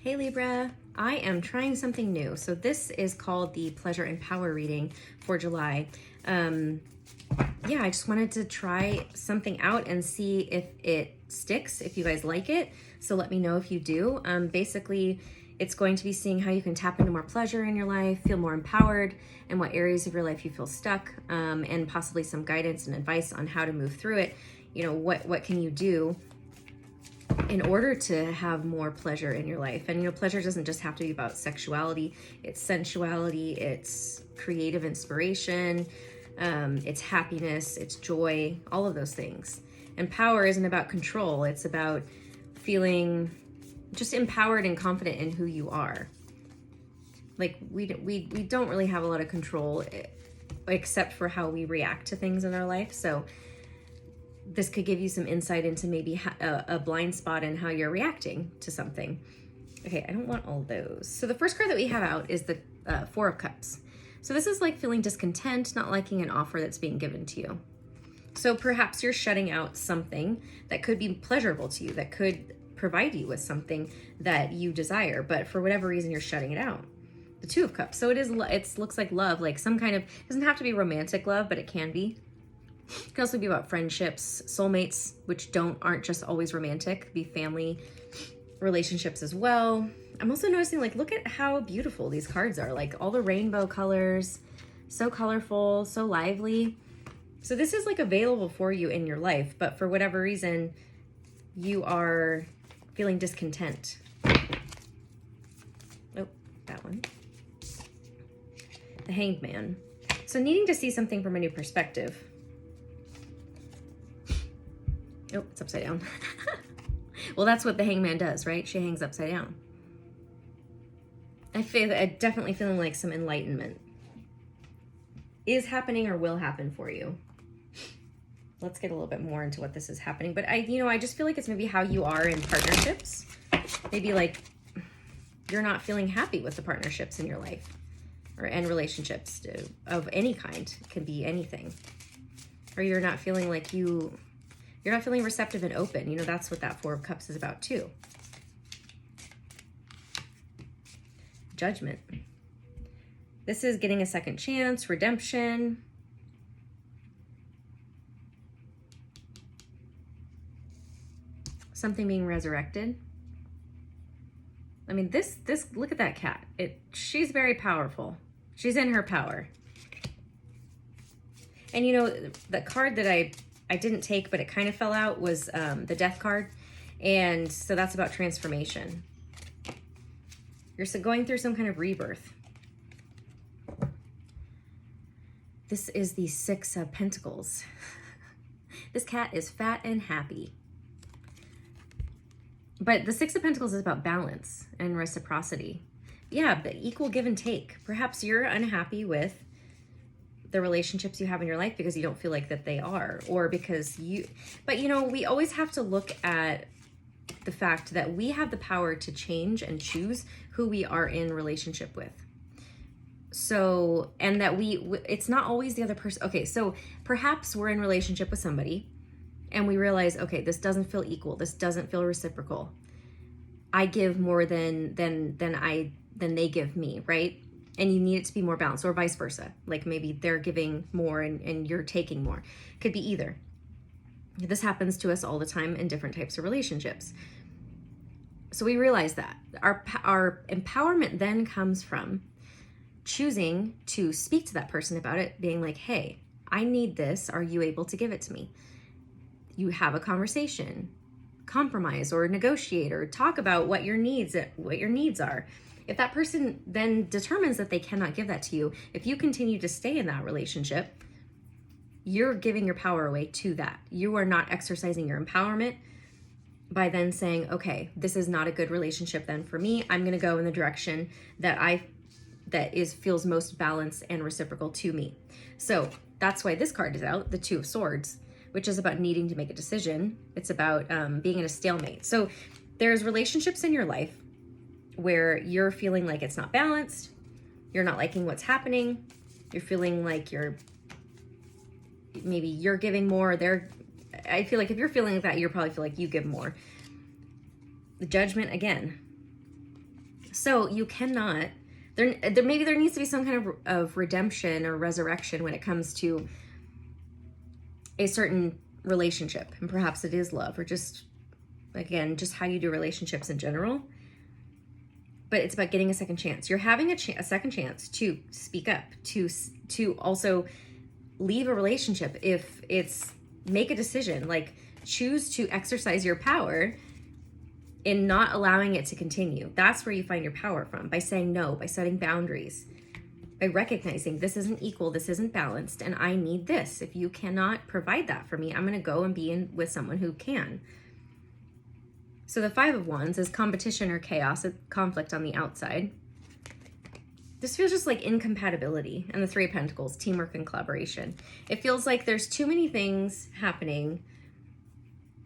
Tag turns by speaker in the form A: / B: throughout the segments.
A: Hey Libra, I am trying something new. So this is called the Pleasure and Power reading for July. Yeah, I just wanted to try something out and see if it sticks, if you guys like it. So let me know if you do. Basically, it's going to be seeing how you can tap into more pleasure in your life, feel more empowered, and what areas of your life you feel stuck, and possibly some guidance and advice on how to move through it. You know, what can you do in order to have more pleasure in your life? And, you know, pleasure doesn't just have to be about sexuality. It's sensuality, it's creative inspiration, it's happiness, it's joy, all of those things. And power isn't about control. It's about feeling just empowered and confident in who you are. Like we don't really have a lot of control except for how we react to things in our life. So this could give you some insight into maybe a blind spot in how you're reacting to something. Okay, I don't want all those. So the first card that we have out is the Four of Cups. So this is like feeling discontent, not liking an offer that's being given to you. So perhaps you're shutting out something that could be pleasurable to you, that could provide you with something that you desire, but for whatever reason you're shutting it out. The Two of Cups. So it looks like love, like some kind of, doesn't have to be romantic love, but it can be. It can also be about friendships, soulmates, which aren't just always romantic. It could be family relationships as well. I'm also noticing, like, look at how beautiful these cards are. Like all the rainbow colors, so colorful, so lively. So this is like available for you in your life, but for whatever reason, you are feeling discontent. Oh, that one. The Hanged Man. So needing to see something from a new perspective. Oh, it's upside down. Well, that's what the Hanged Man does, right? She hangs upside down. I definitely feeling like some enlightenment is happening or will happen for you. Let's get a little bit more into what this is happening. But I just feel like it's maybe how you are in partnerships. Maybe like you're not feeling happy with the partnerships in your life and relationships of any kind. It can be anything. Or you're not feeling like you're not feeling receptive and open. You know, that's what that Four of Cups is about too. Judgment. This is getting a second chance, redemption. Something being resurrected. I mean, this look at that cat. She's very powerful. She's in her power. And you know, the card that I didn't take, but it kind of fell out, was the Death card. And so that's about transformation. You're going through some kind of rebirth. This is the Six of Pentacles. This cat is fat and happy. But the Six of Pentacles is about balance and reciprocity. Yeah, but equal give and take. Perhaps you're unhappy with the relationships you have in your life because you don't feel like that they are, or because but you know, we always have to look at the fact that we have the power to change and choose who we are in relationship with. So, and that it's not always the other person. Okay, so perhaps we're in relationship with somebody and we realize, okay, this doesn't feel equal. This doesn't feel reciprocal. I give more than they give me, right? And you need it to be more balanced, or vice versa. Like maybe they're giving more and you're taking more. Could be either. This happens to us all the time in different types of relationships. So we realize that our empowerment then comes from choosing to speak to that person about it, being like, hey, I need this. Are you able to give it to me? You have a conversation, compromise or negotiate, or talk about what your needs are. If that person then determines that they cannot give that to you, if you continue to stay in that relationship, you're giving your power away to that. You are not exercising your empowerment by then saying, okay, this is not a good relationship then for me. I'm going to go in the direction that feels most balanced and reciprocal to me. So that's why this card is out, the Two of Swords, which is about needing to make a decision. It's about being in a stalemate. So there's relationships in your life where you're feeling like it's not balanced, you're not liking what's happening, you're feeling like maybe you're giving more, I feel like if you're feeling like that, you probably feel like you give more. The Judgment again. So you cannot, maybe there needs to be some kind of redemption or resurrection when it comes to a certain relationship. And perhaps it is love, or just, again, just how you do relationships in general. But it's about getting a second chance. You're having a second chance to speak up, to also leave a relationship if it's, make a decision, like choose to exercise your power in not allowing it to continue. That's where you find your power from, by saying no, by setting boundaries, by recognizing this isn't equal, this isn't balanced, and I need this. If you cannot provide that for me, I'm going to go and be with someone who can. So the Five of Wands is competition or chaos, a conflict on the outside. This feels just like incompatibility. And the Three of Pentacles, teamwork and collaboration. It feels like there's too many things happening,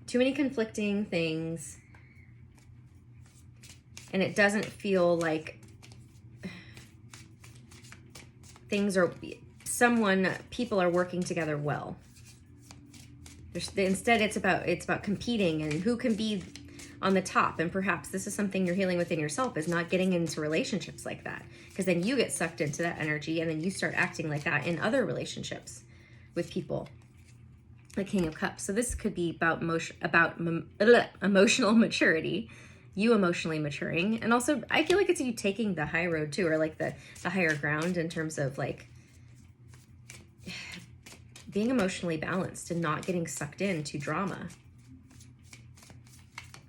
A: too many conflicting things, and it doesn't feel like people are working together well. Instead, it's about competing and who can be on the top. And perhaps this is something you're healing within yourself, is not getting into relationships like that, because then you get sucked into that energy and then you start acting like that in other relationships with people. The King of Cups. So this could be about emotional maturity, you emotionally maturing. And also I feel like it's you taking the high road too, or like the higher ground in terms of like being emotionally balanced and not getting sucked into drama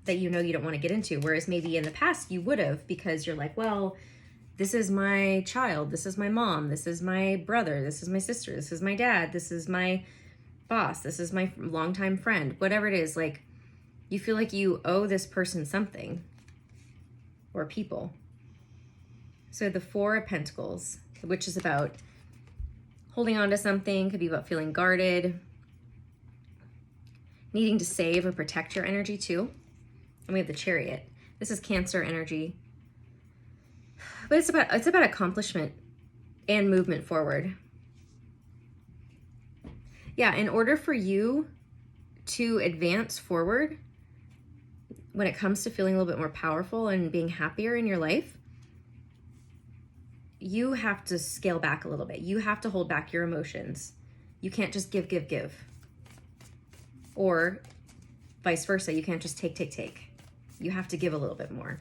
A: that you know you don't want to get into. Whereas maybe in the past you would have, because you're like, well, this is my child, this is my mom, this is my brother, this is my sister, this is my dad, this is my boss, this is my longtime friend, whatever it is. Like, you feel like you owe this person something, or people. So the Four of Pentacles, which is about holding on to something, could be about feeling guarded, needing to save or protect your energy too. And we have the Chariot. This is Cancer energy. But it's about accomplishment and movement forward. Yeah, in order for you to advance forward when it comes to feeling a little bit more powerful and being happier in your life, you have to scale back a little bit. You have to hold back your emotions. You can't just give. Or vice versa. You can't just take. You have to give a little bit more.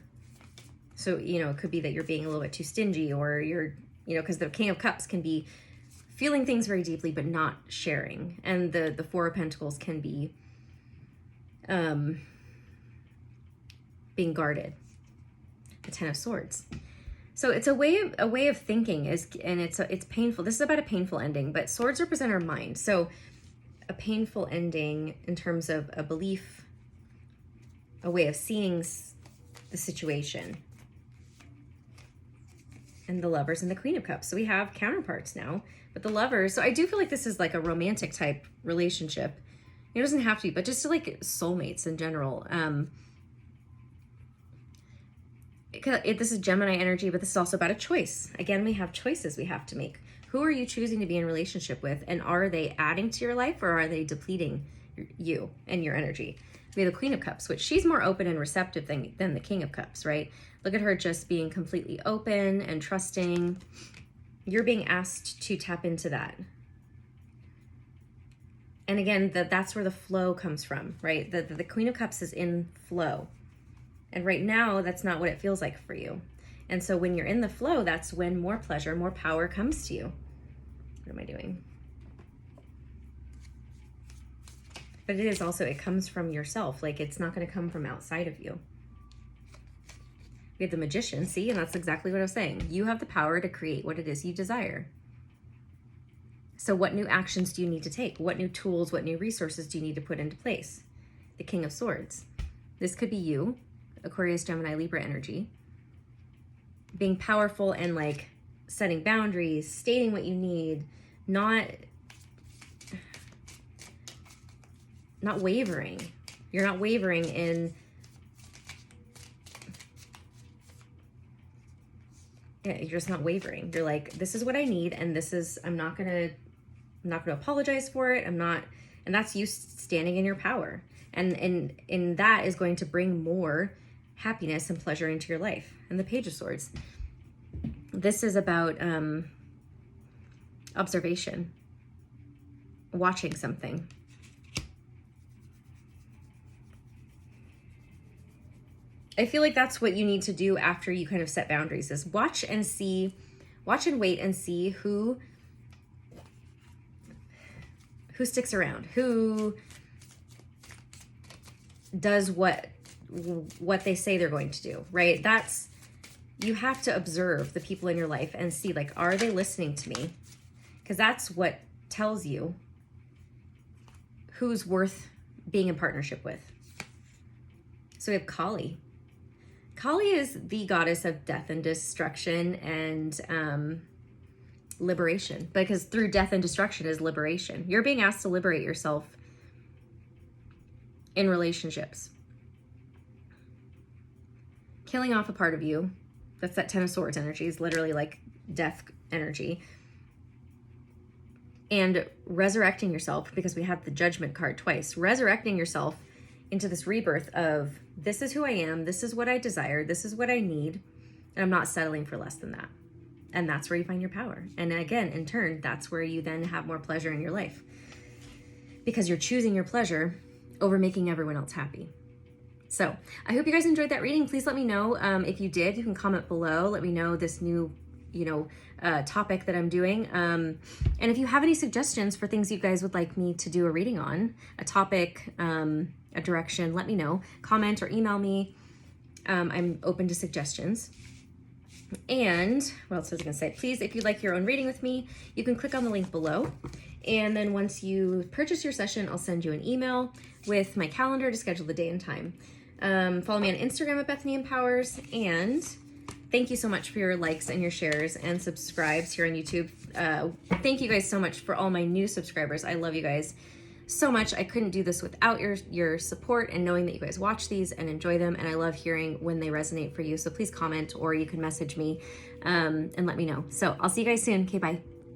A: So, it could be that you're being a little bit too stingy, or you're, because the King of Cups can be feeling things very deeply but not sharing. And the Four of Pentacles can be being guarded. The Ten of Swords. So it's a way of thinking, and it's painful. This is about a painful ending, but swords represent our mind. So a painful ending in terms of a belief, a way of seeing the situation. And the Lovers and the Queen of Cups. So we have counterparts now, but the Lovers. So I do feel like this is like a romantic type relationship. It doesn't have to be, but just like soulmates in general. This is Gemini energy, but this is also about a choice. Again, we have choices we have to make. Who are you choosing to be in relationship with? And are they adding to your life, or are they depleting you and your energy? We have the Queen of Cups, which she's more open and receptive than the King of Cups, right? Look at her just being completely open and trusting. You're being asked to tap into that. And again, that's where the flow comes from, right? The Queen of Cups is in flow. And right now, that's not what it feels like for you. And so when you're in the flow, that's when more pleasure, more power comes to you. What am I doing? But it is also, it comes from yourself. Like, it's not going to come from outside of you. We have the Magician, see? And that's exactly what I was saying. You have the power to create what it is you desire. So what new actions do you need to take? What new tools, what new resources do you need to put into place? The King of Swords. This could be you, Aquarius, Gemini, Libra energy. Being powerful and like setting boundaries, stating what you need, not wavering. You're not wavering in, you're just not wavering. You're like, this is what I need, and this is, I'm not gonna apologize for it. And that's you standing in your power. And that is going to bring more happiness and pleasure into your life. And the Page of Swords. This is about observation, watching something. I feel like that's what you need to do after you kind of set boundaries, is watch and wait and see who sticks around, who does what they say they're going to do, right? You have to observe the people in your life and see, like, are they listening to me? Because that's what tells you who's worth being in partnership with. So we have Kali. Kali is the goddess of death and destruction and liberation, because through death and destruction is liberation. You're being asked to liberate yourself in relationships. Killing off a part of you. That's that Ten of Swords energy, is literally like death energy. And resurrecting yourself, because we have the Judgment card twice. Resurrecting yourself into this rebirth of, this is who I am, this is what I desire, this is what I need, and I'm not settling for less than that. And that's where you find your power. And again, in turn, that's where you then have more pleasure in your life, because you're choosing your pleasure over making everyone else happy. So I hope you guys enjoyed that reading. Please let me know if you did. You can comment below. Let me know this new topic that I'm doing. And if you have any suggestions for things you guys would like me to do a reading on, a topic, a direction, let me know. Comment or email me. I'm open to suggestions. And what else was I going to say? Please, if you'd like your own reading with me, you can click on the link below. And then once you purchase your session, I'll send you an email with my calendar to schedule the day and time. Follow me on Instagram at Bethany Empowers. And thank you so much for your likes and your shares and subscribes here on YouTube. Thank you guys so much for all my new subscribers. I love you guys so much. I couldn't do this without your support and knowing that you guys watch these and enjoy them. And I love hearing when they resonate for you. So please comment, or you can message me and let me know. So I'll see you guys soon. Okay, bye.